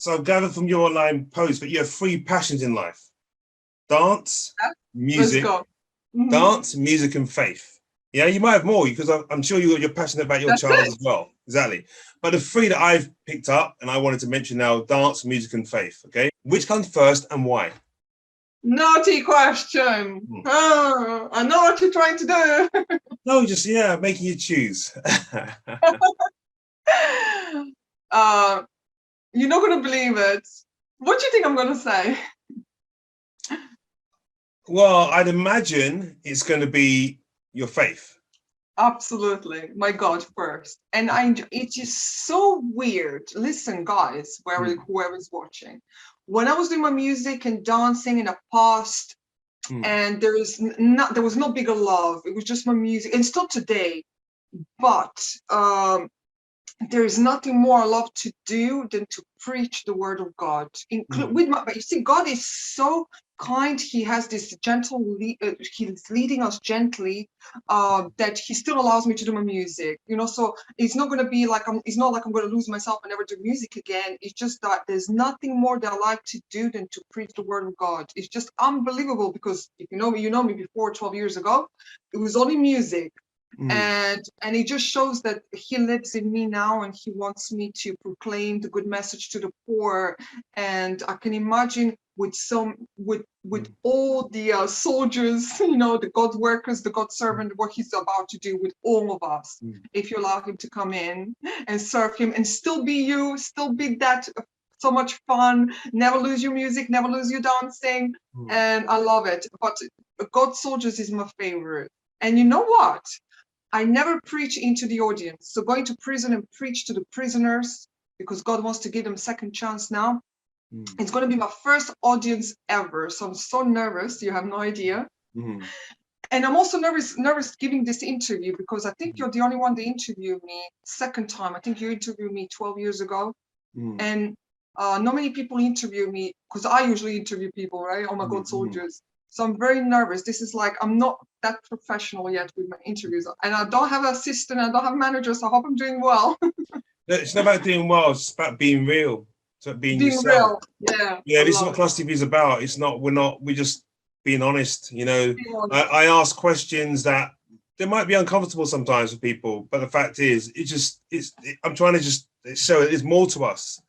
So I've gathered from your online post that you have three passions in life: dance, Yeah. Let's music, go. dance, music, and faith. Yeah, you might have more because I'm sure you're passionate about your That's child it. as well. Exactly. But the three that I've picked up and I wanted to mention now: dance, music, and faith. Okay, which comes first and why? Naughty question. Oh, I know what you're trying to do. No, just making you choose. You're not gonna believe it. What do you think I'm gonna say? Well, I'd imagine it's going to be your faith. Absolutely, my God first. And it's just so weird. Listen, guys, whoever's watching. When I was doing my music and dancing in the past, and there was no bigger love. It was just my music, and still today. But there is nothing more I love to do than to preach the word of God. But you see, God is so kind. He has this gentle, he's leading us gently, that he still allows me to do my music. So it's not going to be like it's not like I'm going to lose myself and never do music again. It's just that there's nothing more that I like to do than to preach the word of God. It's just unbelievable, because if you know me before 12 years ago, it was only music. And it just shows that he lives in me now, and he wants me to proclaim the good message to the poor. And I can imagine with all the soldiers, the God workers, the God servant, what he's about to do with all of us, if you allow him to come in and serve him and still be you, still be that. So much fun, never lose your music, never lose your dancing. And I love it. But God soldiers is my favorite. And you know what? I never preach into the audience. So going to prison and preach to the prisoners, because God wants to give them a second chance now. It's going to be my first audience ever. So I'm so nervous. You have no idea. And I'm also nervous giving this interview, because I think you're the only one that interviewed me second time. I think you interviewed me 12 years ago. And not many people interview me, because I usually interview people, right? Oh my God, soldiers. So I'm very nervous. This is like, I'm not that professional yet with my interviews. And I don't have an assistant, I don't have managers, so I hope I'm doing well. It's not about doing well, it's about being real. It's about being yourself. Real. Yeah. Yeah, this is what Class TV is about. It's not, we're just being honest, I ask questions that they might be uncomfortable sometimes for people, but the fact is, I'm trying to just show there's more to us.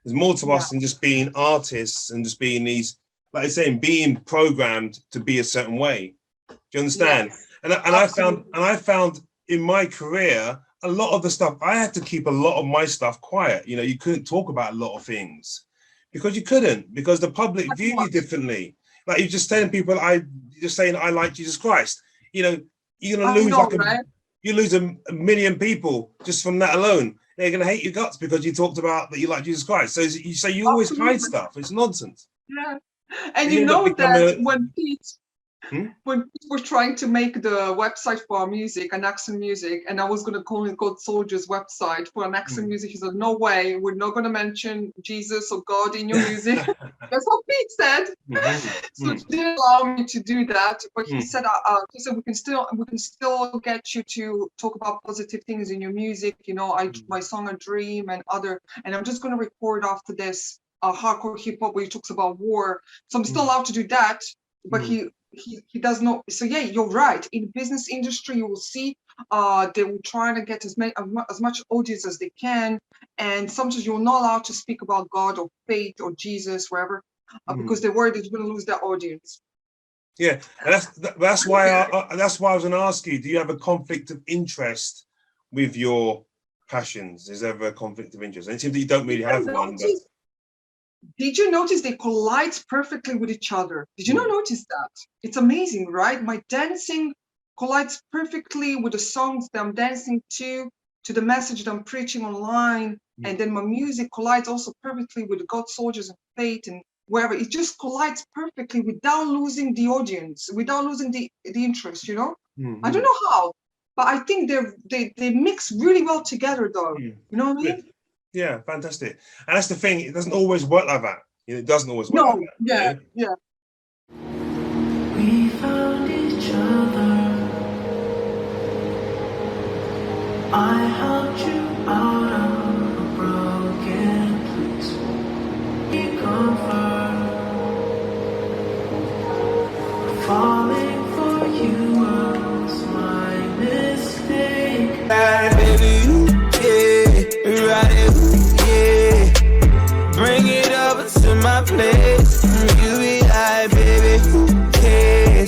There's more to us than just being artists and just being these, like I say, being programmed to be a certain way. Do you understand? Yes. And I found in my career, a lot of the stuff, I had to keep a lot of my stuff quiet. You couldn't talk about a lot of things because the public view you differently. Like you're just telling people, I like Jesus Christ. You're gonna lose you lose a million people just from that alone. They're gonna hate your guts because you talked about that you like Jesus Christ. So you say you always hide stuff. It's nonsense. Yeah. And you know that when Pete was trying to make the website for our music, Anaxent Music, and I was going to call it God Soldiers website for Anaxent Music, he said, no way, we're not going to mention Jesus or God in your music. That's what Pete said. So he didn't allow me to do that, but he said we can still get you to talk about positive things in your music. My song A Dream and I'm just going to record after this hardcore hip hop where he talks about war. So I'm still allowed to do that, but he does not. So yeah, you're right. In the business industry, you will see they will try to get as much audience as they can, and sometimes you're not allowed to speak about God or faith or Jesus, wherever, because they're worried they're going to lose their audience. Yeah, and that's why I was going to ask you: do you have a conflict of interest with your passions? Is there ever a conflict of interest? And it seems that you don't really have one. But... Did you notice they collide perfectly with each other? Did you not notice that? It's amazing, right? My dancing collides perfectly with the songs that I'm dancing to the message that I'm preaching online. And then my music collides also perfectly with the God Soldiers and faith and wherever. It just collides perfectly without losing the audience, without losing the interest, I don't know how, but I think they mix really well together though. You know what I mean? Yeah, fantastic. And that's the thing, it doesn't always work like that. It doesn't always work like that. Yeah. We found each other. I helped you out of a broken place.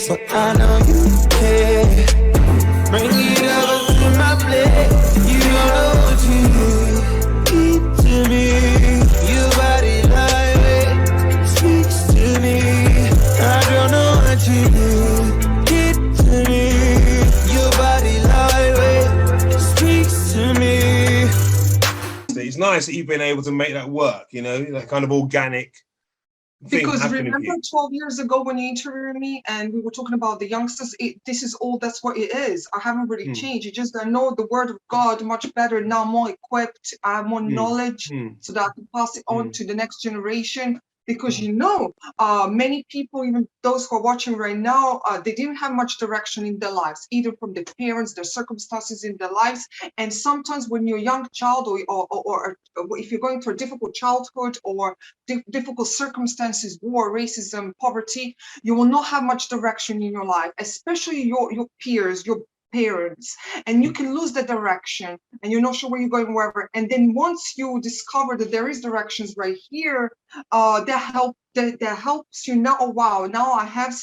so I know you care. Bring it over to my plate. You don't know what you need to me. Your body lightweight speaks to me. I don't know what you need to me. Your body lightweight speaks to me. It's nice that you've been able to make that work, you know, that kind of organic thing Because happening remember here. 12 years ago when you interviewed me and we were talking about the youngsters, this is all, that's what it is. I haven't really changed. It's just I know the word of God much better now, more equipped, I have more knowledge so that I can pass it on to the next generation. Because you know, many people, even those who are watching right now, they didn't have much direction in their lives, either from their parents, their circumstances in their lives. And sometimes when you're a young child or if you're going through a difficult childhood or difficult circumstances, war, racism, poverty, you will not have much direction in your life, especially your peers, your parents, and you can lose the direction and you're not sure where you're going, wherever. And then once you discover that there is directions right here, that helps you now. Oh wow, now I have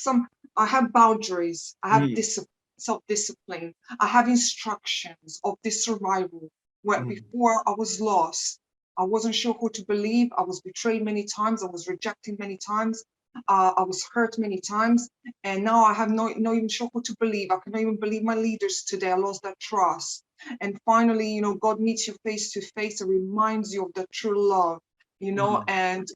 boundaries, I have discipline, self-discipline, I have instructions of this survival, where before I was lost. I wasn't sure who to believe. I was betrayed many times. I was rejected many times. I was hurt many times. And now I have not even sure who to believe. I cannot even believe my leaders today. I lost that trust. And finally, you know, God meets you face to face and reminds you of the true love, you know, and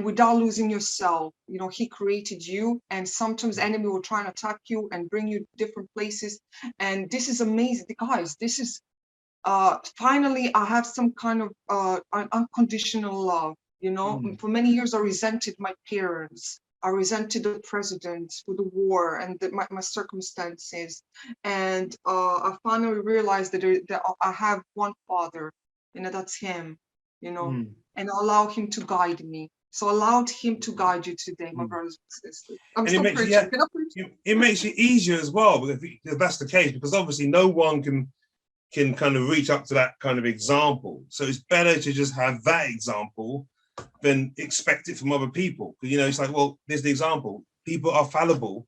without losing yourself, you know, he created you, and sometimes the enemy will try and attack you and bring you to different places. And this is amazing, guys. This is finally, I have some kind of an unconditional love, you know. For many years, I resented my parents. I resented the president for the war and my circumstances. And I finally realized that I have one father, you know, that's him, you know, and I allow him to guide me. So allowed him to guide you today, my brothers and sisters. I'm still preaching. It makes it easier as well, if that's the case, because obviously no one can kind of reach up to that kind of example. So it's better to just have that example than expect it from other people. You know, it's like, well, there's the example. People are fallible,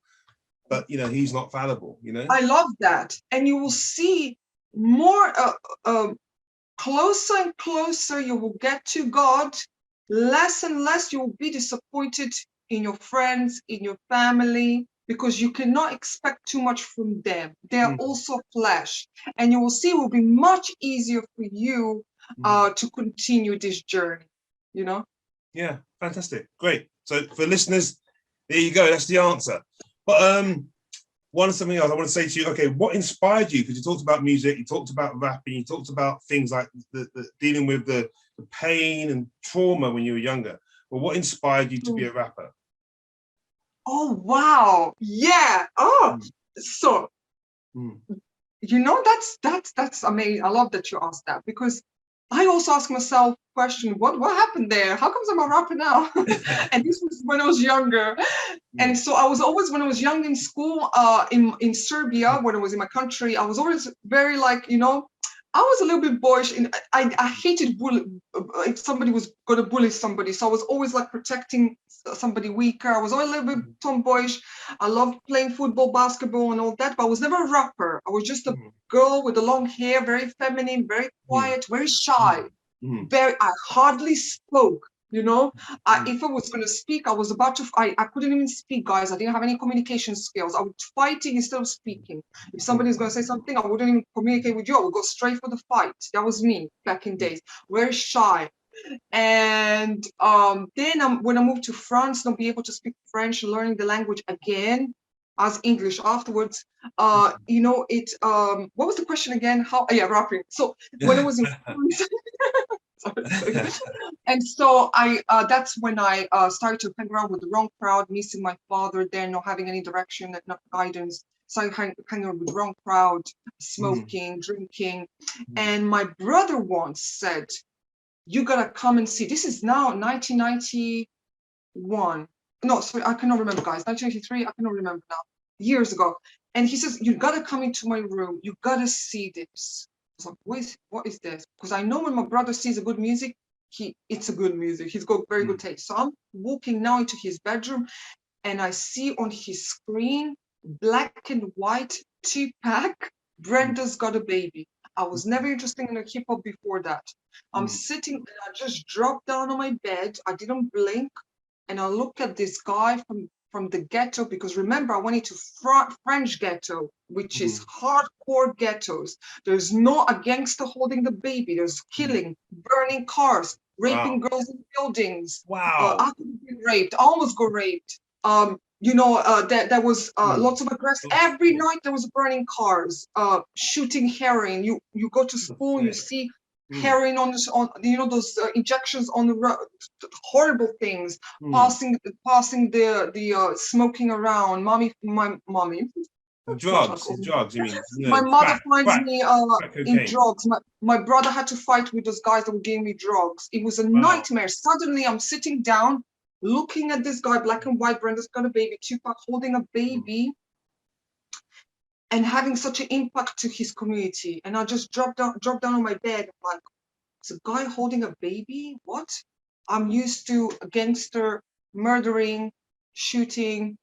but you know, he's not fallible, you know? I love that. And you will see more closer and closer you will get to God, less and less you will be disappointed in your friends, in your family, because you cannot expect too much from them. They are also flesh. And you will see it will be much easier for you to continue this journey, you know? Yeah, fantastic. Great. So for listeners, there you go. That's the answer. But something else I want to say to you, okay, what inspired you? Because you talked about music, you talked about rapping, you talked about things like the dealing with the pain and trauma when you were younger. But what inspired you to be a rapper? Oh, wow. Yeah. Oh, so, you know, that's amazing. I love that you asked that, because I also ask myself question, what happened there? How comes I'm a rapper now? And this was when I was younger. And so I was always, when I was young in school, in Serbia, when I was in my country, I was always very like, you know, I was a little bit boyish, and I hated if somebody was going to bully somebody. So I was always like protecting somebody weaker. I was always a little bit tomboyish. I loved playing football, basketball, and all that, but I was never a rapper. I was just a girl with the long hair, very feminine, very quiet, very shy. I hardly spoke. You know, if I was going to speak, I was about to, I couldn't even speak, guys. I didn't have any communication skills. I was fighting instead of speaking. If somebody's going to say something, I wouldn't even communicate with you. I would go straight for the fight. That was me back in days, very shy. And then when I moved to France, not be able to speak French, learning the language again as English afterwards. You know, what was the question again? Yeah, rapping. So when I was in France, and so that's when I started to hang around with the wrong crowd, missing my father there, not having any direction, not guidance. So I hang around with the wrong crowd, smoking, drinking. And my brother once said, you gotta come and see. This is now 1991. No, sorry, I cannot remember, guys. 1983, I cannot remember now. Years ago. And he says, you gotta come into my room. You gotta see this. I was like, what is this? Because I know when my brother sees a good music, it's a good music. He's got very good taste. So I'm walking now into his bedroom, and I see on his screen black and white 2-pack. Brenda's Got a Baby. I was never interested in hip hop before that. I'm sitting and I just dropped down on my bed. I didn't blink, and I look at this guy from the ghetto, because remember, I went into French ghetto, which is hardcore ghettos. There's not a gangster holding the baby. There's killing, burning cars, raping girls in buildings. Wow. I could have been raped. I almost got raped. There was lots of aggression. Every night there was burning cars, shooting heroin. You go to school, you see heroin on those injections on the road, horrible things. Passing the smoking around. My mommy. Drugs, you mean? My mother finds crack, me in cocaine. drugs. My brother had to fight with those guys that were giving me drugs. It was a nightmare. Suddenly I'm sitting down, looking at this guy, black and white, Brenda's Got a Baby, 2-pack, holding a baby, and having such an impact to his community. And I just dropped down on my bed. I'm like, it's a guy holding a baby? What? I'm used to a gangster murdering, shooting,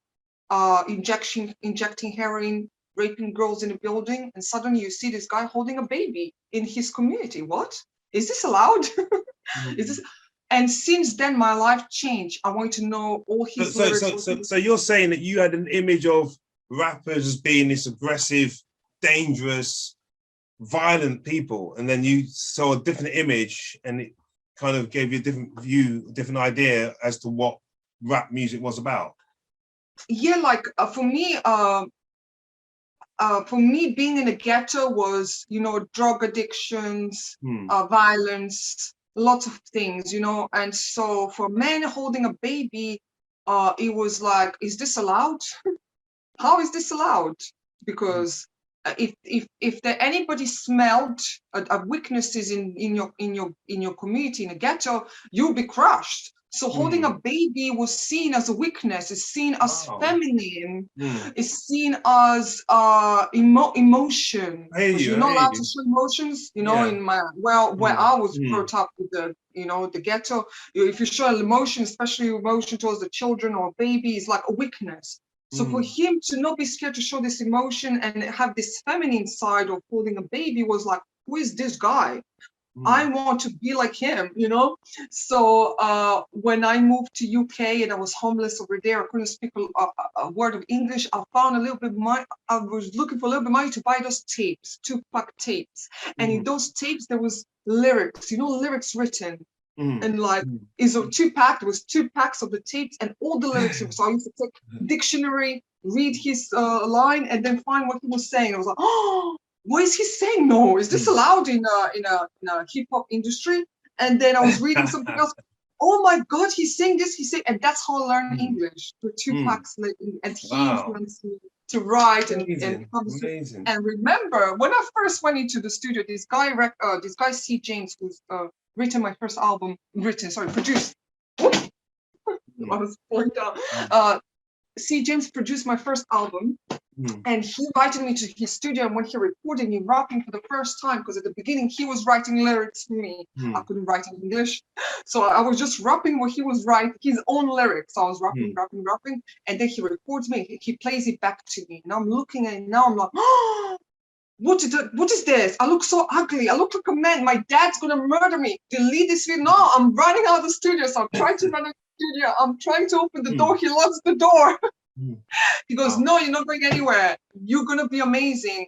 injecting heroin, raping girls in a building, and suddenly you see this guy holding a baby in his community. What? Is this allowed? Is this? And since then, my life changed. I want to know all his lyrics. So you're saying that you had an image of rappers as being this aggressive, dangerous, violent people, and then you saw a different image, and it kind of gave you a different view, a different idea as to what rap music was about. Yeah, like for me, being in a ghetto was, drug addictions, violence, lots of things, and so for men holding a baby, it was like, is this allowed? How is this allowed? Because if anybody smelled weaknesses in your community, in a ghetto, you'll be crushed. So holding a baby was seen as a weakness. It's seen as feminine. It's seen as emotion. You're not allowed to show emotions. In where I was brought up with the ghetto. If you show an emotion, especially emotion towards the children or baby, is like a weakness. So for him to not be scared to show this emotion and have this feminine side of holding a baby was like, who is this guy? I want to be like him, So when I moved to UK and I was homeless over there, I couldn't speak a word of English. I found I was looking for a little bit of money to buy those tapes, 2-pack tapes. And in those tapes, there was lyrics, lyrics written. And like, is a 2-pack, there was 2 packs of the tapes and all the lyrics. So I used to take dictionary, read his line, and then find what he was saying. I was like, oh, what is he saying? No, is this allowed in a hip hop industry? And then I was reading something else. Oh my God, he's saying this, and that's how I learned English for 2 packs. And he influenced me to write and remember when I first went into the studio, this guy C. James, who's produced. I was falling down. C. James produced my first album, and he invited me to his studio. And when he recorded me rapping for the first time, because at the beginning he was writing lyrics for me, I couldn't write in English, so I was just rapping what he was writing, his own lyrics. I was rapping, and then he records me. He plays it back to me, and I'm looking at it now. I'm like, oh, what is this? I look so ugly. I look like a man. My dad's gonna murder me. Delete this video. No, I'm running out of the studio. So I'm trying to run out of the studio. I'm trying to open the door. He locks the door. He goes, no, you're not going anywhere. You're gonna be amazing.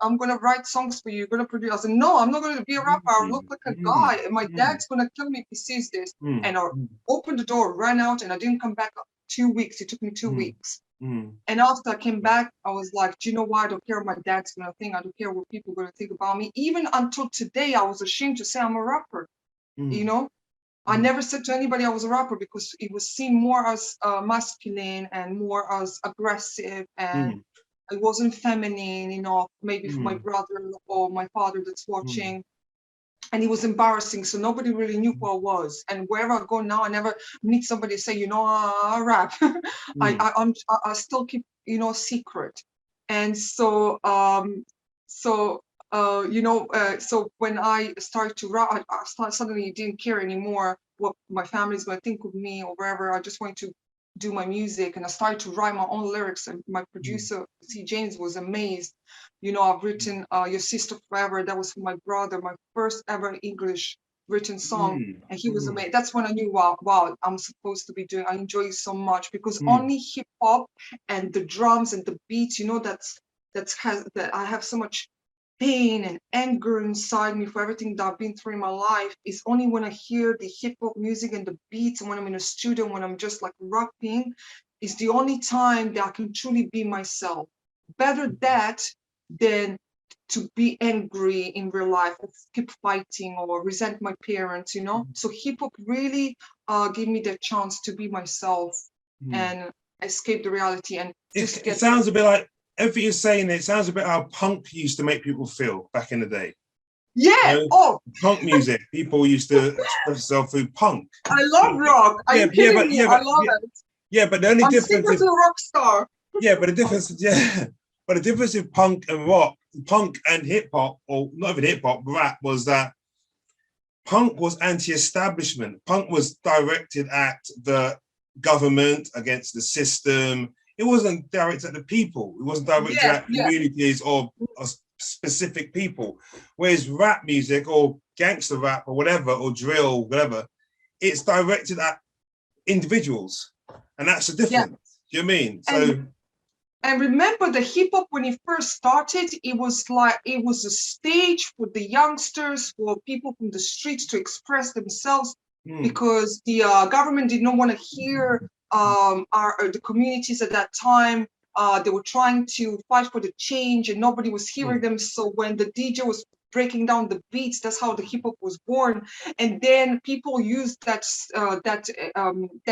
I'm gonna write songs for you. You're gonna produce. I said, no, I'm not gonna be a rapper. I look like a guy, and my dad's gonna kill me if he sees this. And I opened the door, ran out, and I didn't come back 2 weeks. It took me 2 weeks. And after I came back, I was like, do you know why? I don't care what my dad's gonna think. I don't care what people are gonna think about me. Even until today, I was ashamed to say I'm a rapper. I never said to anybody I was a rapper because it was seen more as masculine and more as aggressive, and it wasn't feminine enough, maybe for my brother or my father that's watching. And it was embarrassing, so nobody really knew who I was. And wherever I go now, I never meet somebody say, I rap. I still keep, a secret. And so, so when I started to rap, I suddenly didn't care anymore what my family's going to think of me or wherever. I just wanted to do my music and I started to write my own lyrics, and my producer, C. James, was amazed. You know, I've written Your Sister Forever. That was for my brother, my first ever English written song. And he was amazed. That's when I knew, wow, I'm supposed to be doing, I enjoy it so much, because only hip hop and the drums and the beats, you know, that I have so much pain and anger inside me for everything that I've been through in my life. Is only when I hear the hip hop music and the beats, and when I'm in a studio, when I'm just like rapping, is the only time that I can truly be myself. Better that than to be angry in real life or keep fighting or resent my parents, you know. So hip hop really gave me the chance to be myself and escape the reality. And just it sounds a bit like, everything you're saying, it sounds a bit how punk used to make people feel back in the day. Yeah. You know? Punk music. People used to express themselves through punk. I love rock. Are you kidding me? I love it. Yeah, but the only difference is a rock star. Yeah, but the difference, but the difference in punk and rock, punk and hip hop, or not even hip hop, rap, was that punk was anti-establishment. Punk was directed at the government, against the system. It wasn't directed at the people. It wasn't directed at communities or specific people. Whereas rap music or gangster rap or whatever, or drill, whatever, it's directed at individuals. And that's the difference. Do you know what I mean? So. And remember, the hip hop, when it first started, it was a stage for the youngsters, for people from the streets to express themselves, because the government did not want to hear the communities at that time. They were trying to fight for the change, and nobody was hearing them. So when the DJ was breaking down the beats, that's how the hip hop was born. And then people used that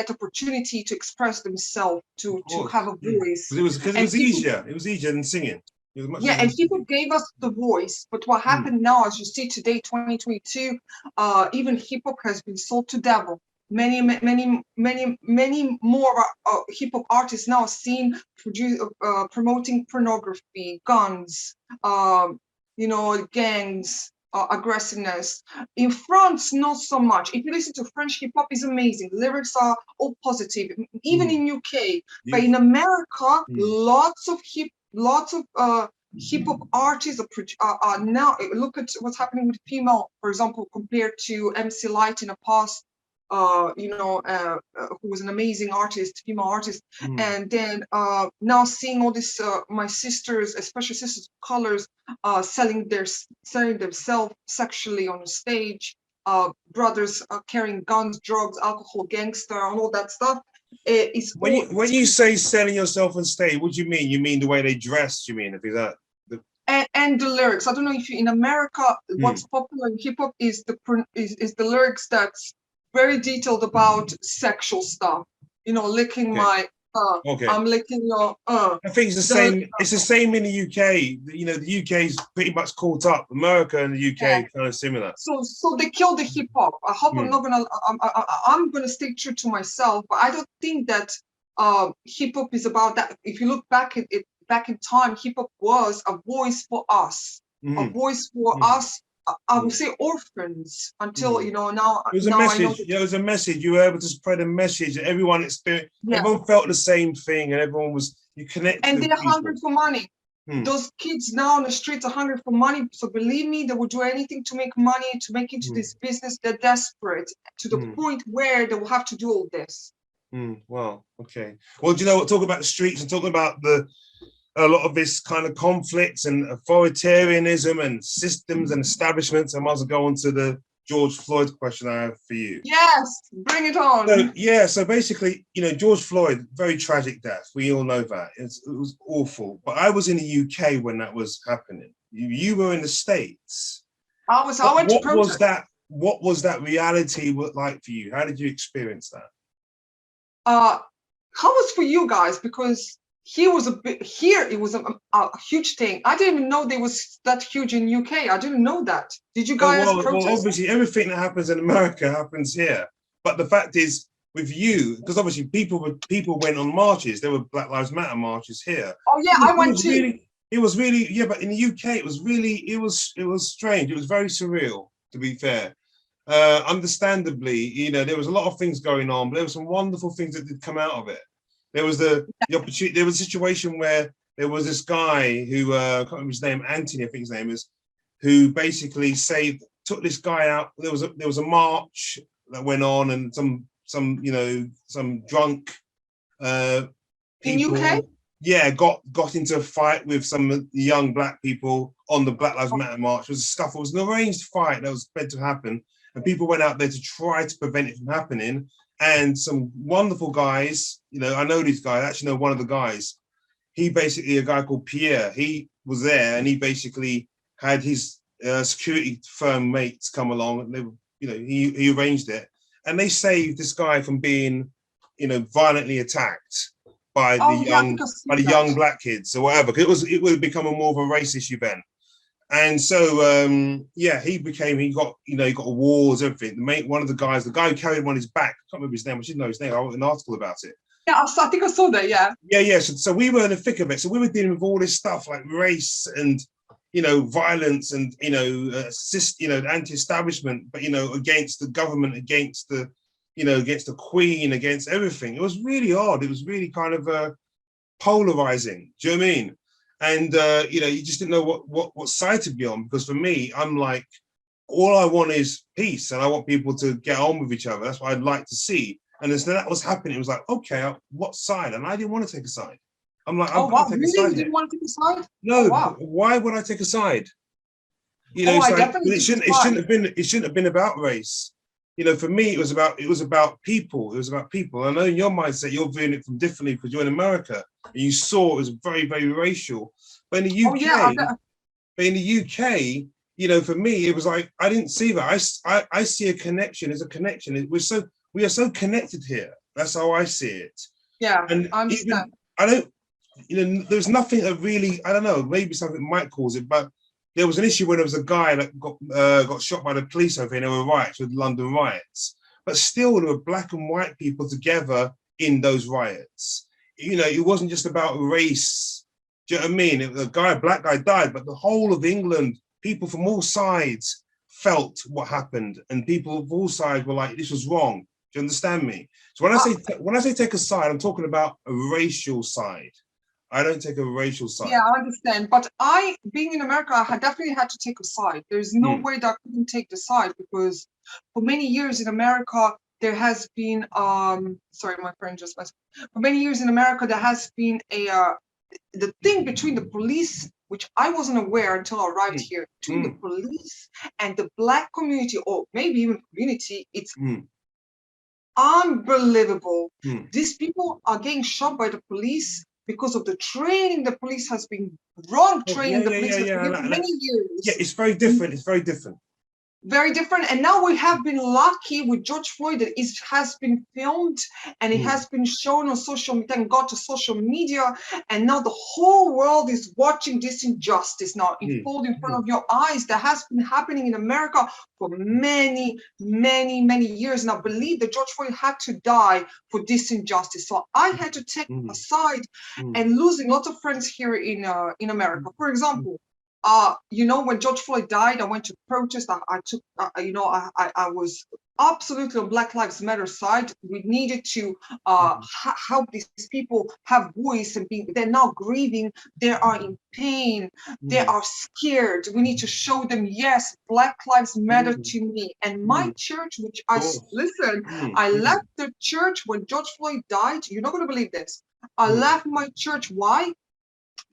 opportunity to express themselves, to have a voice. Because it was easier. It was easier than singing. And people gave us the voice. But what happened now, as you see today, 2022, even hip hop has been sold to devil. Many more hip hop artists now are seen promoting pornography, guns, gangs, aggressiveness. In France, not so much. If you listen to French hip hop, is amazing. Lyrics are all positive, even in UK. But in America, lots of hip hop artists are now. Look at what's happening with female, for example, compared to MC Lyte in the past. Who was an amazing artist, female artist, and then now seeing all this, my sisters, especially sisters of colors, selling themselves sexually on the stage, brothers carrying guns, drugs, alcohol, gangster, and all that stuff. When you say selling yourself on stage, what do you mean? You mean the way they dress? You mean if that? And the lyrics. I don't know if in America, what's popular in hip hop is the lyrics that's very detailed about sexual stuff, licking my I'm licking your I think it's the same. It's the same in the UK. The UK's pretty much caught up. America and the UK kind of similar. So they killed the hip hop. I hope I'm gonna stay true to myself, but I don't think that hip hop is about that. If you look back in time, hip hop was a voice for us, a voice for us. I would say orphans until now. It was a message. It was a message. You were able to spread a message that everyone experienced. Everyone felt the same thing, and everyone was connected. And they're hungry for money. Those kids now on the streets are hungry for money. So believe me, they will do anything to make money, to make into this business. They're desperate to the point where they will have to do all this. Well, okay. Well, do you know what? Talking about the streets and talking about a lot of this kind of conflicts and authoritarianism and systems and establishments. I might as well go on to the George Floyd question I have for you. Yes, bring it on. So basically, George Floyd, very tragic death. We all know that. It was awful. But I was in the UK when that was happening. You were in the States. I went to protest. What was that reality like for you? How did you experience that? How was for you guys? Because it was a huge thing. I didn't even know they was that huge in UK. I didn't know that. Did you guys protest? Well, obviously everything that happens in America happens here. But the fact is, with you, because obviously people went on marches. There were Black Lives Matter marches here. Oh yeah, I went too. It was really, but in the UK, it was strange. It was very surreal, to be fair. Understandably, there was a lot of things going on, but there were some wonderful things that did come out of it. There was the opportunity. There was a situation where there was this guy who I can't remember his name, Anthony, I think his name is, who basically took this guy out. There was a march that went on, and some drunk people. In UK? Yeah, got into a fight with some young black people on the Black Lives Matter march. It was a scuffle. It was an arranged fight that was meant to happen, and people went out there to try to prevent it from happening. And some wonderful guys, I know these guys. I actually know one of the guys. He basically, a guy called Pierre, he was there, and he basically had his security firm mates come along, and they, he arranged it, and they saved this guy from being, violently attacked by the young black kids or whatever. Because it would become more of a race issue then. And so he got awards, everything. One of the guy who carried him on his back, I can't remember his name, I should know his name. I wrote an article about it. Yeah, I think I saw that. Yeah. So we were in the thick of it. So we were dealing with all this stuff like race and violence and anti-establishment, but against the government, against the Queen, against everything. It was really odd. It was really kind of polarizing. Do you know what I mean? And you just didn't know what side to be on, because for me, I'm like, all I want is peace, and I want people to get on with each other. That's what I'd like to see. And as that was happening, it was like, okay, what side? And I didn't want to take a side. I'm like, oh wow, really? You didn't want to take a side? No, oh, wow. Why would I take a side? It shouldn't have been about race. For me, it was about people. It was about people. I know in your mindset, you're viewing it from differently because you're in America and you saw it was very, very racial. But in the UK, for me, it was like I didn't see that. I see a connection. There's a connection. We are so connected here. That's how I see it. Yeah, and I understand. There's nothing that really, I don't know, maybe something might cause it, but there was an issue when there was a guy that got shot by the police over here. There were riots with London riots, but still there were black and white people together in those riots. It wasn't just about race. Do you know what I mean? A black guy died, but the whole of England, people from all sides felt what happened, and people of all sides were like, this was wrong. Do you understand me? So when I say take a side, I'm talking about a racial side. I don't take a racial side. Yeah, I understand. But being in America, I definitely had to take a side. There's no way that I couldn't take the side, because for many years in America, there has been, sorry, my friend just messed. For many years in America, there has been the thing between the police, which I wasn't aware until I arrived here, between the police and the black community, or maybe even community, it's unbelievable. These people are getting shot by the police because of the training the police has been wrong training the police for many years. Yeah, it's very different. It's very different. Very different. And now we have been lucky with George Floyd that it has been filmed and it has been shown on social media, thank God to social media. And now the whole world is watching this injustice now unfold in front of your eyes. That has been happening in America for many, many, many years. And I believe that George Floyd had to die for this injustice. So I had to take a side, and losing lots of friends here in America. For example, when George Floyd died, I went to protest. I was absolutely on Black Lives Matter side. We needed to help these people have voice, and they're now grieving. They are in pain. They are scared. We need to show them, yes, Black Lives Matter to me. And my church, which I left the church when George Floyd died. You're not going to believe this. I left my church. Why?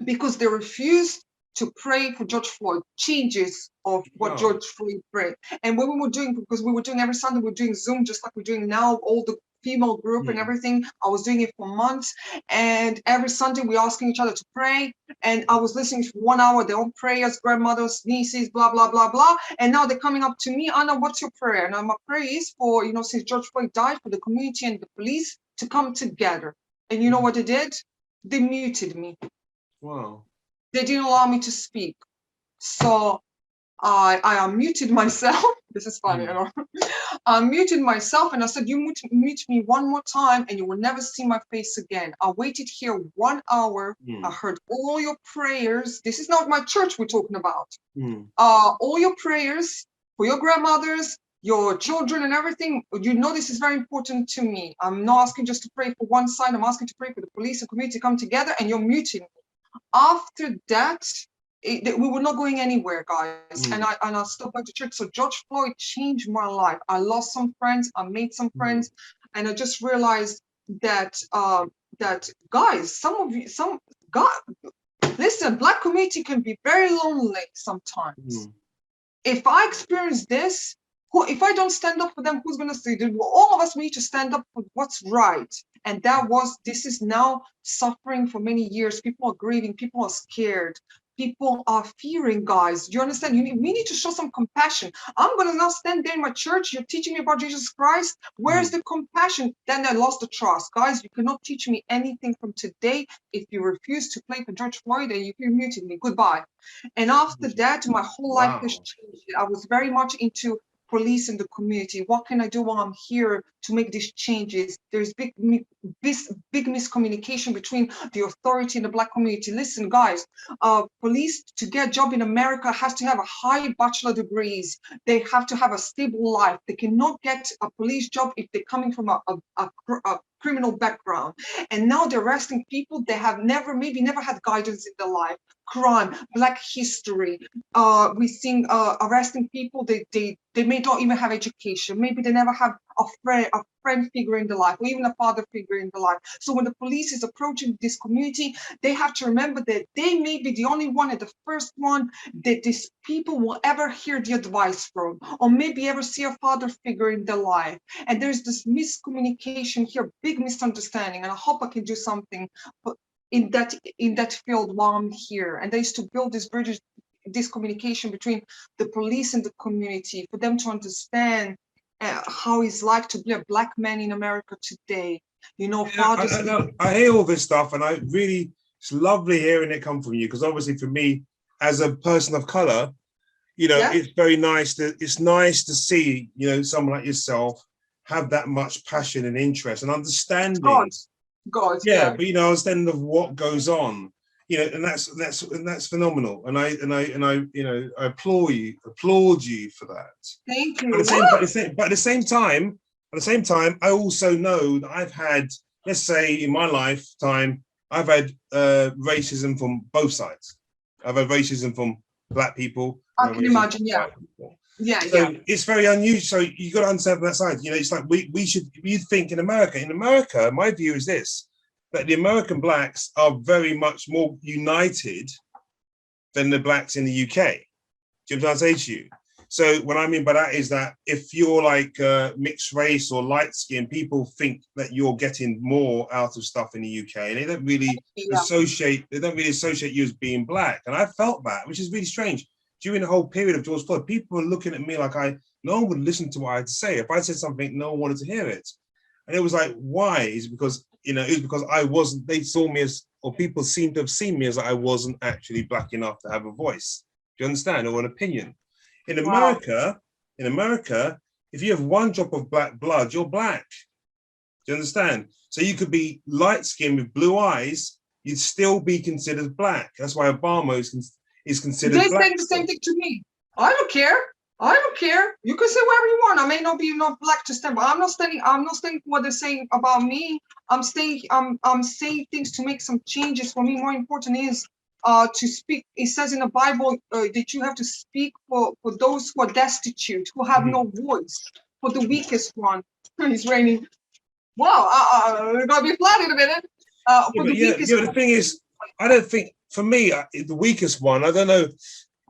Because they refused to pray for George Floyd, changes of what George Floyd prayed. And what we were doing, because we were doing every Sunday, we were doing Zoom, just like we're doing now, all the female group and everything. I was doing it for months. And every Sunday we're asking each other to pray. And I was listening for 1 hour, their own prayers, grandmothers, nieces, blah, blah, blah, blah. And now they're coming up to me, Anna, what's your prayer? And my prayer is for, since George Floyd died, for the community and the police to come together. And you know what they did? They muted me. Wow. They didn't allow me to speak. So I unmuted myself. This is funny, I muted myself and I said, you mute me one more time and you will never see my face again. I waited here 1 hour. I heard all your prayers. This is not my church we're talking about. All your prayers for your grandmothers, your children and everything, this is very important to me. I'm not asking just to pray for one side. I'm asking to pray for the police and community to come together, and you're muting me. After that, we were not going anywhere, guys. And I stopped going to church. So George Floyd changed my life. I lost some friends. I made some friends, and I just realized that guys, listen, Black community can be very lonely sometimes. If I experience this, if I don't stand up for them, who's gonna say? All of us need to stand up for what's right. And this is now suffering for many years. People are grieving. People are scared. People are fearing, guys. Do you understand? We need to show some compassion. I'm going to now stand there in my church. You're teaching me about Jesus Christ. Where's the compassion? Then I lost the trust. Guys, you cannot teach me anything from today if you refuse to play for George Floyd and you muted me. Goodbye. And after that, my whole life has changed. I was very much into police in the community. What can I do while I'm here to make these changes? There's big miscommunication between the authority and the Black community. Listen, guys, police to get a job in America has to have a high bachelor degrees. They have to have a stable life. They cannot get a police job if they're coming from a criminal background. And now they're arresting people they have maybe never had guidance in their life. Crime, Black history. We're seeing arresting people. They may not even have education. Maybe they never have a friend figure in their life, or even a father figure in their life. So when the police is approaching this community, they have to remember that they may be the only one and the first one that these people will ever hear the advice from, or maybe ever see a father figure in their life. And there's this miscommunication here, big misunderstanding. And I hope I can do something in that field while I'm here. And they used to build this bridges, this communication between the police and the community, for them to understand how it's like to be a Black man in America today. Fathers. I hear all this stuff, and it's lovely hearing it come from you, because obviously for me, as a person of color, it's very nice it's nice to see, someone like yourself have that much passion and interest and understanding. God, but understanding of what goes on, and that's phenomenal. And I applaud you for that. Thank you. But at the same time, I also know that I've had, let's say in my lifetime, I've had racism from both sides. I've had racism from Black people. I can imagine, So it's very unusual. So you got to understand from that side. It's like we think in America. In America, my view is this: that the American Blacks are very much more united than the Blacks in the UK. Do you know what I'm saying to you? So what I mean by that is that if you're like mixed race or light skin, people think that you're getting more out of stuff in the UK, and they don't really associate you as being Black. And I felt that, which is really strange. During the whole period of George Floyd, people were looking at me like no one would listen to what I had to say. If I said something, no one wanted to hear it. And it was like, why? It's because, it was because I wasn't, they saw me as, or people seemed to have seen me as I wasn't actually Black enough to have a voice. Do you understand? Or an opinion. In America, if you have one drop of Black blood, you're Black. Do you understand? So you could be light skinned with blue eyes, you'd still be considered Black. That's why Obama is considered Black. They say the same thing to me. I don't care. You can say whatever you want. I may not be Black to stand, but I'm not standing for what they're saying about me. I'm saying things to make some changes. For me, more important is to speak. It says in the Bible that you have to speak for those who are destitute, who have no voice, for the weakest one. It's raining. Wow, we're gonna be flat in a minute. The thing is, I don't think, for me, the weakest one, I don't know,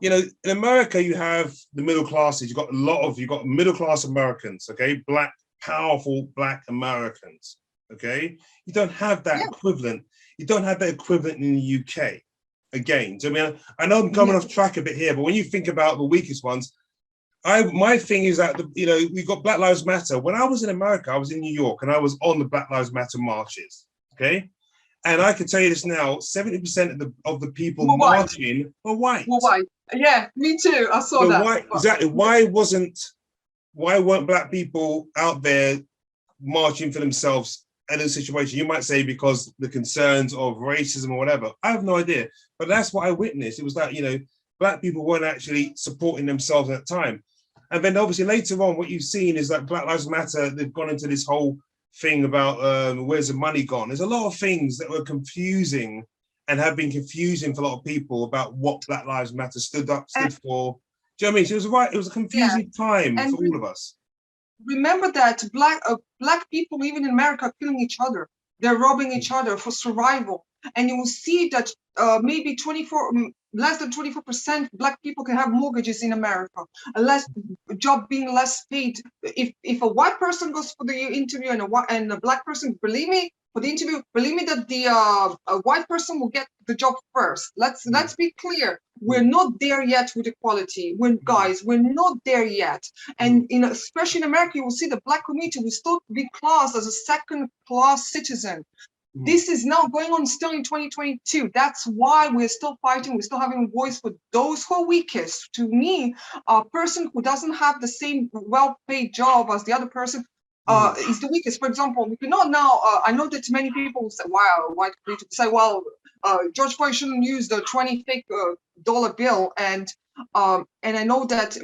in America, you have the middle classes. You've got middle class Americans, okay? Black, powerful Black Americans, okay? You don't have that equivalent. You don't have that equivalent in the UK. Again, so I know I'm coming off track a bit here, but when you think about the weakest ones, my thing is that, we've got Black Lives Matter. When I was in America, I was in New York, and I was on the Black Lives Matter marches, okay? And I can tell you this now: 70% of the people marching were white. Yeah, me too. I saw that. Exactly. Why weren't Black people out there marching for themselves in a situation? You might say because the concerns of racism or whatever. I have no idea, but that's what I witnessed. It was that Black people weren't actually supporting themselves at the time. And then obviously later on, what you've seen is that Black Lives Matter, they've gone into this whole thing about where's the money gone. There's a lot of things that were confusing and have been confusing for a lot of people about what Black Lives Matter stood for. Do you know what I mean? So it was right. It was a confusing time for all of us. Remember that black people, even in America, are killing each other. They're robbing each other for survival. And you will see that maybe less than 24% black people can have mortgages in America, less job being less paid. If a white person goes for the interview and a black person, believe me, for the interview, believe me that the a white person will get the job first. Let's be clear. We're not there yet with equality. We're not there yet. And especially in America, you will see the black community will still be classed as a second-class citizen. This is now going on still in 2022. That's why we're still fighting. We're still having a voice for those who are weakest. To me, a person who doesn't have the same well-paid job as the other person is the weakest. For example, we cannot now. I know that many people say, "Wow, white people say, well, George Floyd shouldn't use the 20 fake dollar bill," and I know that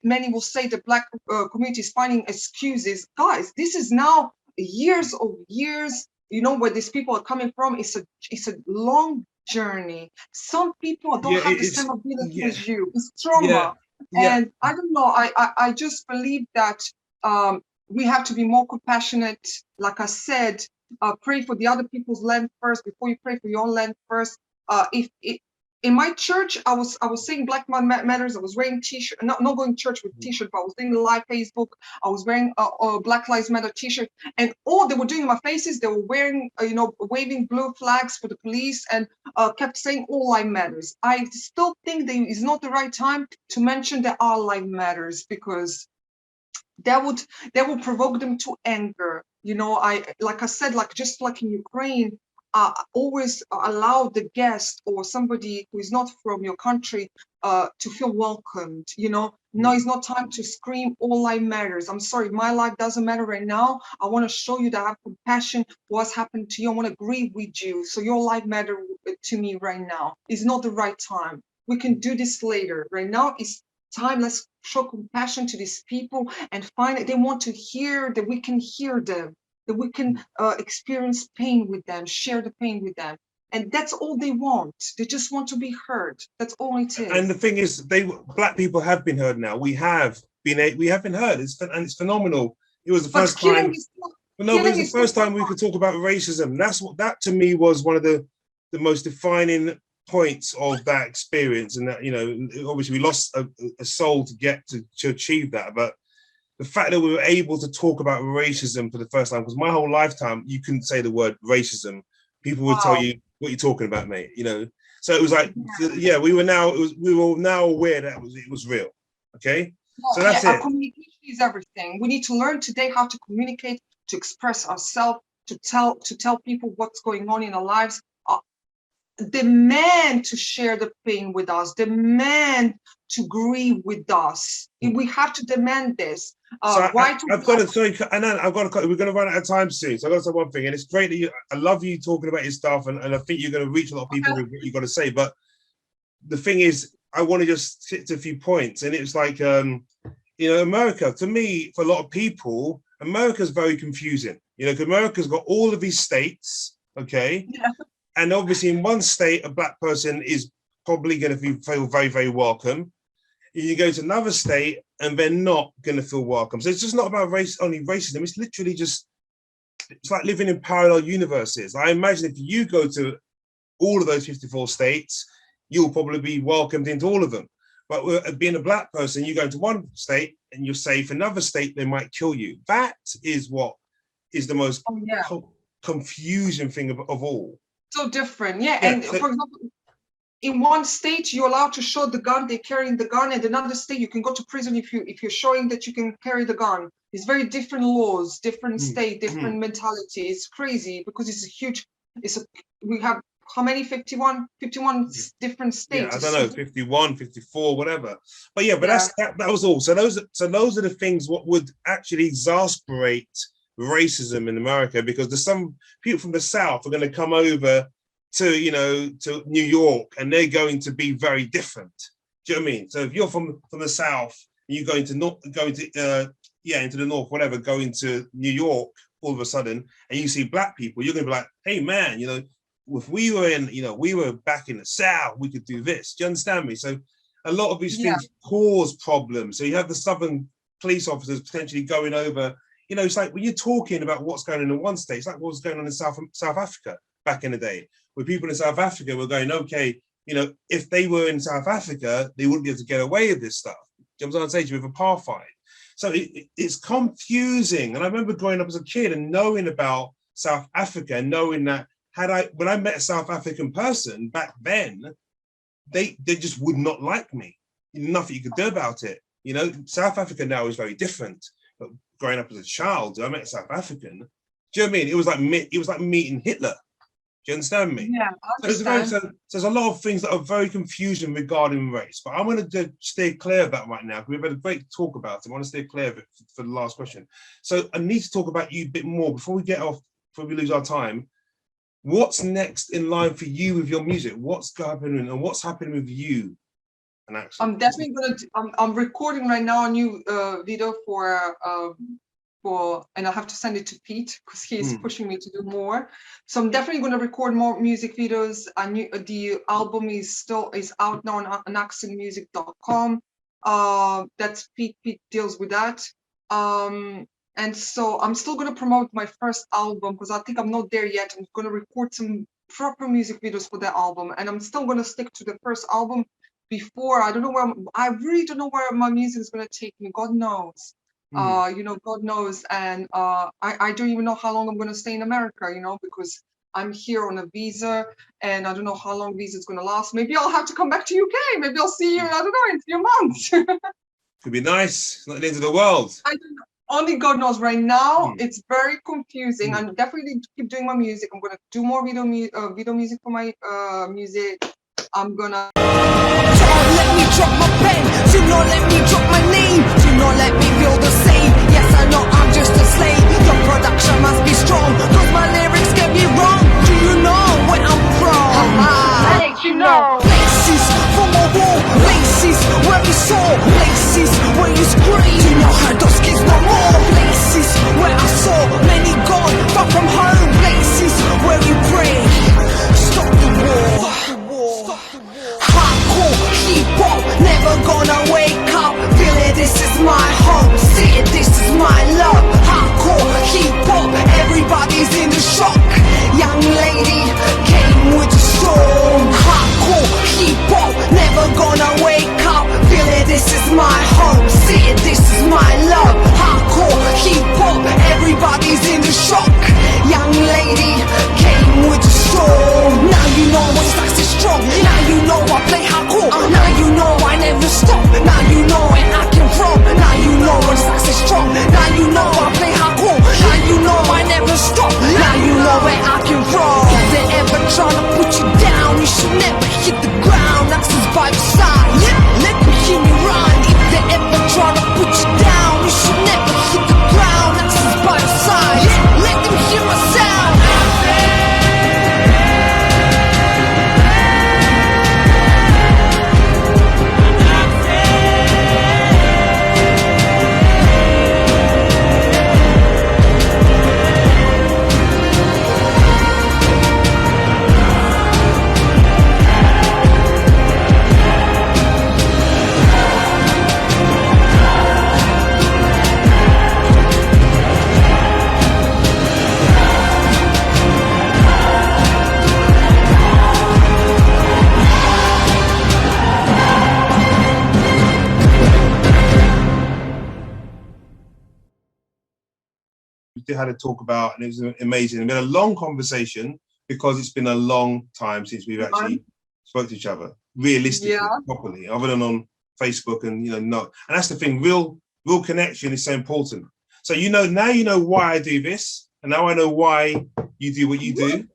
many will say the black community is finding excuses. Guys, this is now years of years. You know where these people are coming from. It's a long journey. Some people don't have the same ability as you. It's trauma, and I don't know. I just believe that we have to be more compassionate. Like I said, pray for the other people's land first before you pray for your own land first. In my church, I was saying Black Matters. I was wearing t-shirt, not going to church with t-shirt, but I was doing live Facebook. I was wearing a Black Lives Matter t-shirt, and all they were doing in my faces, they were wearing, waving blue flags for the police, and kept saying all life matters. I still think it's not the right time to mention that our life matters, because that will provoke them to anger. Like I said, just like in Ukraine. Always allow the guest or somebody who is not from your country to feel welcomed. No, it's not time to scream all life matters. I'm sorry, my life doesn't matter right now. I want to show you that I have compassion for what's happened to you. I want to agree with you. So your life matters to me right now. It's not the right time. We can do this later. Right now it's time. Let's show compassion to these people and find it. They want to hear that we can hear them, that we can experience pain with them, share the pain with them. And that's all they want. They just want to be heard. That's all it is. And the thing is, black people have been heard now. We have been heard. It's phenomenal. It was the first time. It was the first time we could talk about racism. That to me was one of the most defining points of that experience. And that, obviously we lost a soul to get to achieve that. But the fact that we were able to talk about racism for the first time, because my whole lifetime, you couldn't say the word racism. People would tell you, what you're talking about, mate, So it was like, we were now aware that it was real, okay? So that's it. Communication is everything. We need to learn today how to communicate, to express ourselves, to tell people what's going on in our lives. Demand to share the pain with us, demand to grieve with us. We have to demand this. We're going to run out of time soon. So I got to say one thing, and it's great that I love you talking about your stuff, and I think you're going to reach a lot of people with what you've got to say. But the thing is, I want to just hit a few points, and it's like, America, to me, for a lot of people, America's very confusing. Because America's got all of these states, okay? Yeah. And obviously in one state, a black person is probably going to feel very, very welcome. You go to another state and they're not going to feel welcome. So it's just not about only racism. It's literally it's like living in parallel universes. I imagine if you go to all of those 54 states, you'll probably be welcomed into all of them. But being a black person, you go to one state and you're safe. Another state, they might kill you. That is what is the most confusing thing of all. So different, and for example, in one state you're allowed to show the gun, they're carrying the gun, and another state you can go to prison if you're showing that you can carry the gun. It's very different laws, different state, different mentality. It's crazy because we have how many 51 different states. I don't know, 51, 54, whatever. But that was all. So those are the things what would actually exasperate racism in America, because there's some people from the South are going to come over to New York, and they're going to be very different. Do you know what I mean? So if you're from the South you go into into the north, whatever, go into New York all of a sudden, and you see black people, you're gonna be like, hey man, if we were back in the South, we could do this. Do you understand me? So a lot of these things cause problems. So you have the Southern police officers potentially going over, it's like when you're talking about what's going on in one state, it's like what was going on in South Africa back in the day, where people in South Africa were going, okay, if they were in South Africa, they wouldn't be able to get away with this stuff. Do you know what I'm saying? With apartheid. So it's confusing. And I remember growing up as a kid and knowing about South Africa, and knowing that when I met a South African person back then, they just would not like me. Nothing you could do about it. South Africa now is very different. But growing up as a child, I met a South African. Do you know what I mean? It was like meeting Hitler. Do you understand me? Yeah, I understand. So there's a lot of things that are very confusing regarding race, but I'm going to stay clear of that right now, because we've had a great talk about it. I want to stay clear of it for the last question. So I need to talk about you a bit more before we get off, before we lose our time. What's next in line for you with your music? What's happening, and what's happening with you? Anaxent? I'm definitely I'm recording right now a new video and I have to send it to Pete because he's pushing me to do more. So I'm definitely going to record more music videos. The album is out now on anaxentmusic.com. That's Pete deals with that. And so I'm still going to promote my first album because I think I'm not there yet. I'm going to record some proper music videos for that album, and I'm still going to stick to the first album. I really don't know where my music is going to take me. God knows. God knows. And I don't even know how long I'm going to stay in America, because I'm here on a visa, and I don't know how long visa is going to last. Maybe I'll have to come back to UK. Maybe I'll see you, I don't know, in a few months. Could be nice. It's not the end of the world. I don't know. Only God knows. Right now, it's very confusing. I'm definitely keep doing my music. I'm going to do more video music for my music. I'm gonna. Don't let me drop my pen. Do not let me drop my name. Do not let me feel the same. Yes, I know I'm just a slave. Your production must be strong, cause my lyrics get me wrong. Do you know where I'm from? I let you know. Places from a wall, places where we saw, places where you scream. Do not hurt those kids no more. Places where I saw many gone far from home. Places where we pray. Stop the war. Hardcore, hip-hop, never gonna wake up. Feel it, this is my home. See it, this is my love. Hardcore, hip-hop, everybody's in the shock. Young lady came with a storm. Hardcore, hip-hop, never gonna wake up. Feel it, this is my home. See it, this is my love. Hardcore, hip-hop, everybody's in the shock. Young lady came with a storm. Now you know what sucks is strong. Now you know I play hardcore. Now you know I never stop. Now you know where I came from. Now you know what sucks is strong. Now you know I play hardcore. Now you know I never stop. Now you know where I came from. If they ever tryna put you down, you should never hit the ground. Axes by your side. Let me hear me run. If they ever tryna put you down, you should never hit the ground. Axes by your side. Let them hear my sound. Had to talk about, and it was amazing. We had a long conversation because it's been a long time since we've actually spoke to each other realistically, properly, other than on Facebook and not. And that's the thing. Real connection is so important. So now you know why I do this, and now I know why you do what you do.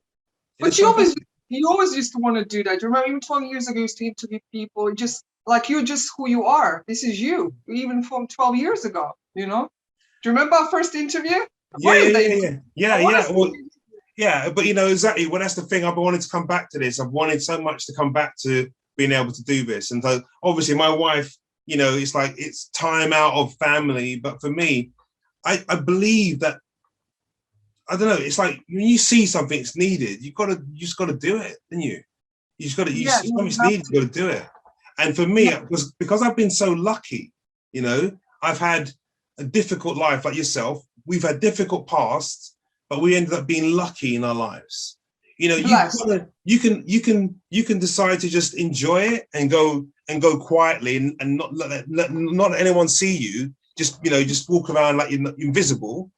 But you always used to want to do that. You remember even 12 years ago, you used to interview people, just like you're just who you are. This is you, even from 12 years ago. Do you remember our first interview? Yeah. But exactly. Well, that's the thing. I've wanted to come back to this. I've wanted so much to come back to being able to do this. And so obviously my wife you know, it's like it's time out of family. But for me, I believe that, I don't know, it's like when you see something's needed, you just gotta do it, don't you? You just gotta, you Yeah, see you something's have needed, you gotta do it. And for me, Yeah. because I've been so lucky, you know, I've had a difficult life like yourself. We've had difficult pasts, but we ended up being lucky in our lives. You know, Blessed. you can decide to just enjoy it and go quietly and not not let anyone see you. Just, you know, just walk around like you're invisible.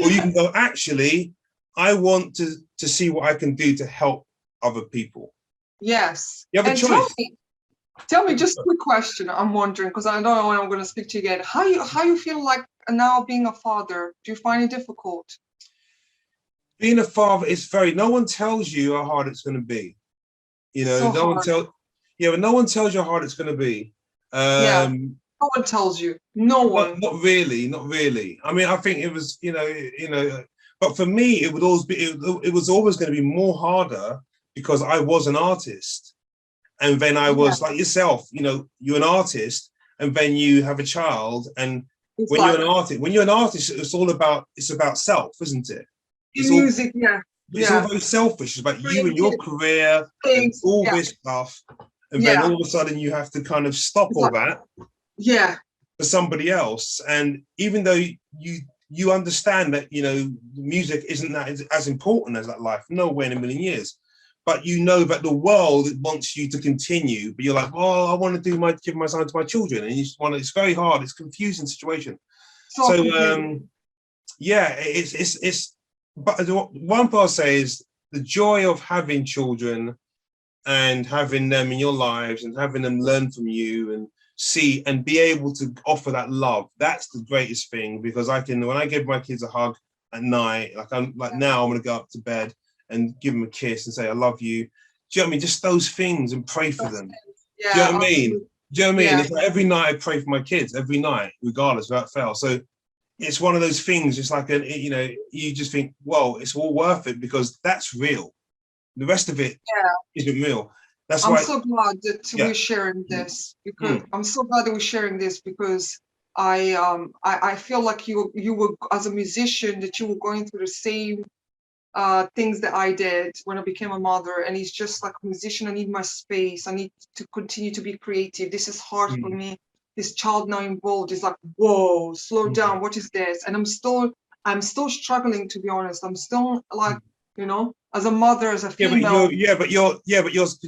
Or you can go, actually, I want to see what I can do to help other people. Yes. You have a And choice. tell me, just a quick question. I'm wondering, because I don't know when I'm going to speak to you again. How you feel like now being a father? Do you find it difficult? Being a father is very, no one tells you how hard it's going to be. You know, So no one hard. yeah, but no one tells you how hard it's going to be. Yeah. No one tells you. No one. Not really, not really. I mean, I think it was, but for me, it would always be, it was always going to be more harder because I was an artist. And then I Yeah. was like yourself, you know, you're an artist, and then you have a child. And It's when like you're an artist, it's about self, isn't it? It's all, music. Yeah. it's all Yeah. very selfish. It's about you and your Creative career and things. all Yeah. this stuff. And then Yeah. all of a sudden you have to kind of stop It's all like, that yeah. for somebody else. And even though you understand that, you know, music isn't that as important as that life, nowhere in a million years. But you know that the world wants you to continue, but you're like, well, I want to give my son to my children, and you just want to, it's very hard, it's a confusing situation. So So confusing. yeah, it's but one part I'll say is the joy of having children and having them in your lives and having them learn from you and see and be able to offer that love. That's the greatest thing, because I can, when I give my kids a hug at night, like I'm like now I'm gonna go up to bed and give them a kiss and say I love you. Do you know what I mean? Just those things, and pray for them. Yeah. Do you know what I mean? Absolutely. Do you know what I mean? Yeah. It's like every night I pray for my kids, every night, regardless without fail. So it's one of those things, it's like you know, you just think, well, it's all worth it because that's real. The rest of it isn't real. That's I'm why, so glad that yeah. we're sharing this because Mm. I'm so glad that we're sharing this because I feel like you were, as a musician, that you were going through the same things that I did when I became a mother. And it's just like, a musician, I need my space. I need to continue to be creative. This is hard for Mm. me. This child now involved is like, whoa, slow down. What is this? And I'm still struggling, to be honest. I'm still like, you know, as a mother, as a Yeah, but female.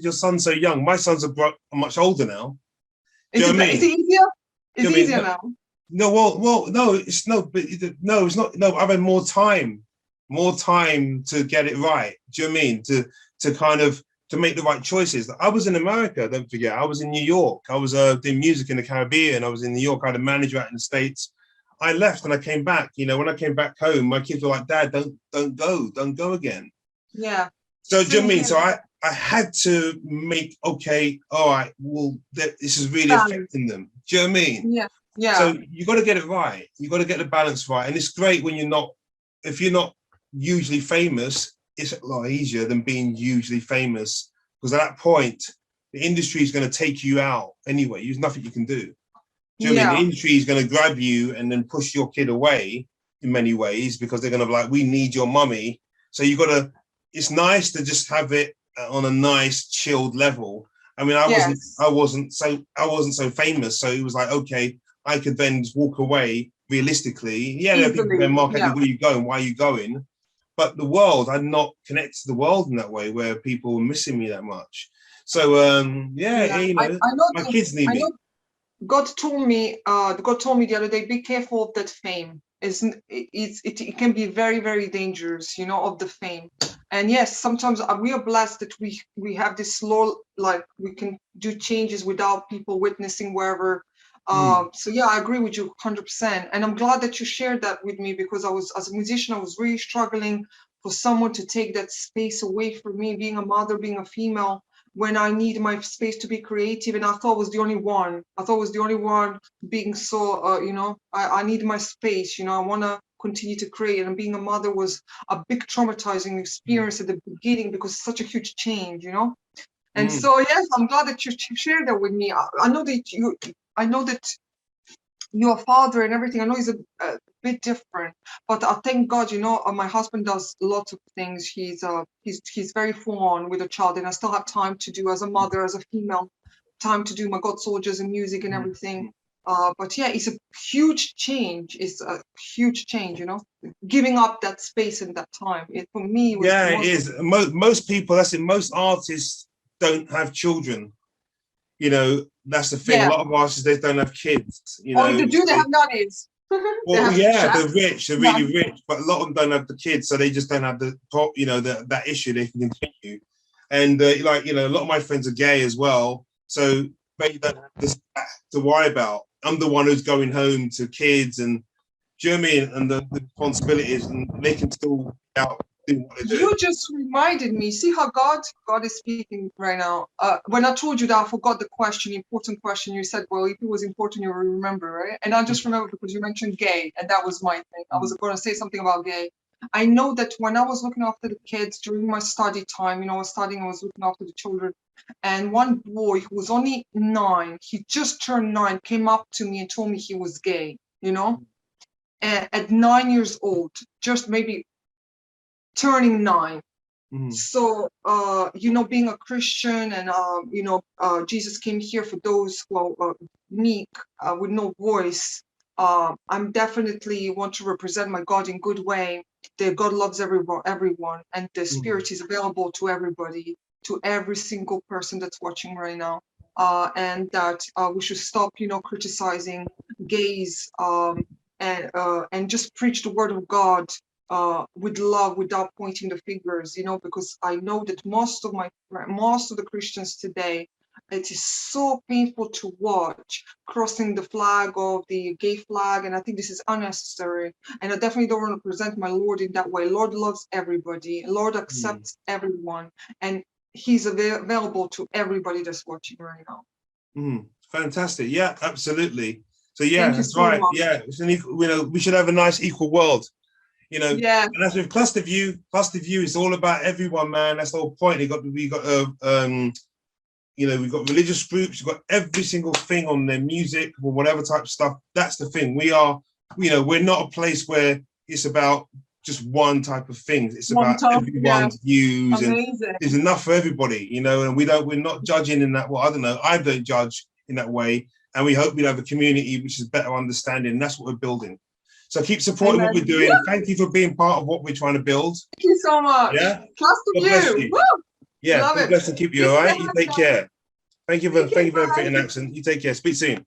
your son's so young. My sons are much older now. Do Is you know it what I is it mean? easier? Do It's you know what I easier mean? now. No, well, no, it's no, but no, it's not. No, I've had more time to get it right. Do you know what I mean? To kind of to make the right choices. I was in America. Don't forget, I was in New York. I was doing music in the Caribbean. I was in New York. I had a manager out in the States. I left and I came back. You know, when I came back home, my kids were like, "Dad, don't go again." Yeah. So do you know Same what I mean? here. So I had to make, okay, all right, well, this is really Balance. affecting them. Do you know what I mean? Yeah. Yeah. So you got to get it right. You got to get the balance right. And it's great when if you're not hugely famous, it's a lot easier than being hugely famous, because at that point, the industry is going to take you out anyway. There's nothing you can do. Do you know what I mean? The industry is going to grab you and then push your kid away in many ways, because they're going to be like, we need your mummy. So you got to, it's nice to just have it on a nice chilled level. I mean, I wasn't so famous. So it was like, okay, I could then just walk away realistically. Yeah, there are people Easily. going, Mark, Yeah. where are you going? Why are you going? But the world, I'm not connected to the world in that way where people were missing me that much. So Yeah. you know, my kids need I me. know God told me the other day, be careful of that fame. It can be very, very dangerous, you know, of the fame. And yes, sometimes we are blessed that we have this slow, like we can do changes without people witnessing wherever. So yeah, I agree with you 100%. And I'm glad that you shared that with me, because as a musician, I was really struggling for someone to take that space away from me, being a mother, being a female, when I need my space to be creative. And I thought I was the only one. I thought I was the only one being so, you know, I need my space, you know, I want to continue to create. And being a mother was a big traumatizing experience at the beginning, because it's such a huge change, you know. And so yes, I'm glad that you shared that with me. I know that your father and everything. I know he's a bit different, but I thank God, my husband does lots of things. He's very full on with a child, and I still have time to do as a mother, as a female, time to do my God soldiers and music and everything. But yeah, it's a huge change. It's a huge change, giving up that space and that time. For me, was it is. Most people, that's it. Most artists don't have children. That's the thing. Yeah. A lot of artists, they don't have kids. Or if they do, they have nannies. Well, they're rich. They're really rich, but a lot of them don't have the kids, so they just don't have that issue. They can continue. And a lot of my friends are gay as well, so they don't have this to worry about. I'm the one who's going home to kids, and do you know what I mean? And the responsibilities, and they can still out doing what they do. You just reminded me. See how God is speaking right now. When I told you that, I forgot the question, important question. You said, well, if it was important, you will remember, right? And I just remember because you mentioned gay, and that was my thing. I was going to say something about gay. I know that when I was looking after the kids during my study time, I was looking after the children. And one boy who was only 9, he just turned 9, came up to me and told me he was gay, and at 9 years old, just maybe turning 9. So, being a Christian and, Jesus came here for those who are meek, with no voice. I'm definitely want to represent my God in good way. That God loves everyone, and the Spirit is available to everybody, to every single person that's watching right now. And that we should stop, criticizing gays, and just preach the word of God with love, without pointing the fingers, because I know that most of the Christians today, it is so painful to watch crossing the flag of the gay flag, and I think this is unnecessary. And I definitely don't want to present my Lord in that way. Lord loves everybody. Lord accepts everyone, and He's available to everybody that's watching right now. Fantastic. Yeah, absolutely. So yeah, that's so right. much. Yeah, it's an equal, we should have a nice equal world. Yeah. And as with Cluster View is all about everyone, man. That's the whole point. We've got religious groups, you've got every single thing on their music or whatever type of stuff. That's the thing. We are, we're not a place where it's about just one type of thing. It's about everyone's views. Amazing. And there's enough for everybody, and we're not judging in that. Well, I don't know. I don't judge in that way. And we hope we'll have a community which is better understanding. That's what we're building. So keep supporting what we're doing. Yeah. Thank you for being part of what we're trying to build. Thank you so much. Yeah. Trust you. Woo! Yeah. Love God bless and keep you. All right. You take care. Thank you for everything, Anaxent. You take care. Speak soon.